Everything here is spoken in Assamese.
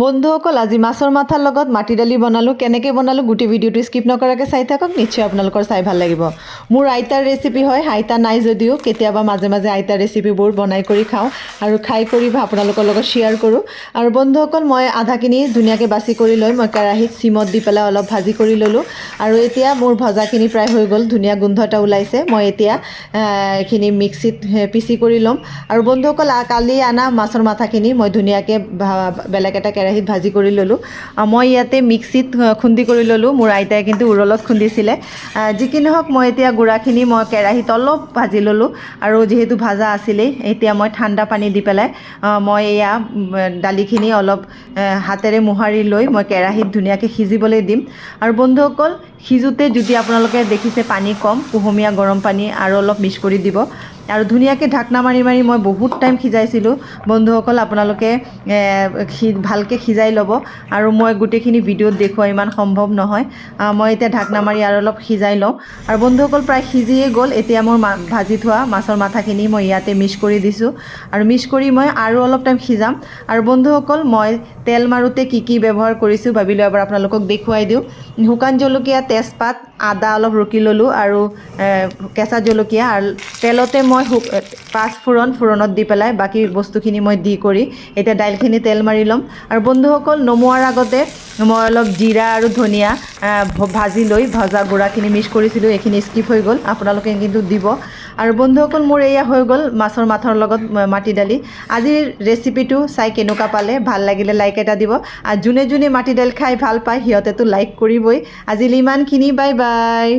বন্ধুসকল আজি মাছৰ মাথাৰ লগত মাটি দালি বনালোঁ। কেনেকৈ বনালোঁ গোটেই ভিডিঅ'টো স্কিপ নকৰাকৈ চাই থাকক, নিশ্চয় আপোনালোকৰ চাই ভাল লাগিব। মোৰ আইতাৰ ৰেচিপি হয়, আইতা নাই যদিও কেতিয়াবা মাজে মাজে আইতাৰ ৰেচিপিবোৰ বনাই কৰি খাওঁ আৰু খাই কৰি আপোনালোকৰ লগত শ্বেয়াৰ কৰোঁ। আৰু বন্ধুসকল মই আধাখিনি ধুনীয়াকৈ বাছি কৰি লৈ মই কেৰাহীত চিমত দি পেলাই অলপ ভাজি কৰি ল'লোঁ। আৰু এতিয়া মোৰ ভজাখিনি প্ৰায় হৈ গ'ল, ধুনীয়া গোন্ধ এটা ওলাইছে। মই এতিয়া এইখিনি মিক্সিত পিচি কৰি ল'ম। আৰু বন্ধুসকল কালি অনা মাছৰ মাথাখিনি মই ধুনীয়াকৈ বেলেগ এটা কেৰাহীত ভাজি কৰি ল'লোঁ। মই ইয়াতে মিক্সিত খুন্দি কৰি ল'লোঁ, মোৰ আইতাই কিন্তু উৰলত খুন্দিছিলে। যি কি নহওক মই এতিয়া গুড়াখিনি মই কেৰাহীত অলপ ভাজি ল'লোঁ। আৰু যিহেতু ভাজা আছিলেই, এতিয়া মই ঠাণ্ডা পানী দি পেলাই মই এয়া দালিখিনি অলপ হাতেৰে মোহাৰি লৈ মই কেৰাহীত ধুনীয়াকৈ সিজিবলৈ দিম। আৰু বন্ধুসকল সিজোতে যদি আপোনালোকে দেখিছে পানী কম, কুহুমীয়া গৰম পানী আৰু অলপ মিক্স কৰি দিব। আৰু ধুনীয়াকৈ ঢাকনা মাৰি মাৰি মই বহুত টাইম সিজাইছিলোঁ। বন্ধুসকল আপোনালোকে ভালকৈ সিজাই ল'ব। আৰু মই গোটেইখিনি ভিডিঅ'ত দেখুওৱা ইমান সম্ভৱ নহয়। মই এতিয়া ঢাকনা মাৰি আৰু অলপ সিজাই লওঁ। আৰু বন্ধুসকল প্ৰায় সিজিয়ে গ'ল। এতিয়া মোৰ ভাজি থোৱা মাছৰ মাথাখিনি মই ইয়াতে মিক্স কৰি দিছোঁ। আৰু মিক্স কৰি মই আৰু অলপ টাইম সিজাম। আৰু বন্ধুসকল মই তেল মাৰোঁতে কি ব্যৱহাৰ কৰিছোঁ ভাবিলোঁ এবাৰ আপোনালোকক দেখুৱাই দিওঁ। শুকান জলকীয়া, তেজপাত, আদা অলপ ৰুকি ল'লোঁ আৰু কেঁচা জলকীয়া, আৰু তেলতে মই ফোৰণত দি পেলাই বাকী বস্তুখিনি মই দি কৰি এতিয়া দাইলখিনি তেল মাৰি ল'ম। আৰু বন্ধুসকল নমোৱাৰ আগতে মই অলপ জিৰা আৰু ধনিয়া ভাজি লৈ ভজা গুড়াখিনি মিক্স কৰিছিলোঁ, এইখিনি স্কিপ হৈ গ'ল, আপোনালোকে কিন্তু দিব। আৰু বন্ধুসকল মোৰ এয়া হৈ গ'ল মাছৰ মাথাৰ লগত মাটি দালি। আজিৰ ৰেচিপিটো চাই কেনেকুৱা পালে, ভাল লাগিলে লাইক এটা দিব। আৰু যোনে যোনে মাটি দাইল খাই ভাল পায় সিহঁতেতো লাইক কৰিবই। আজিলৈ ইমানখিনি, বাই বাই।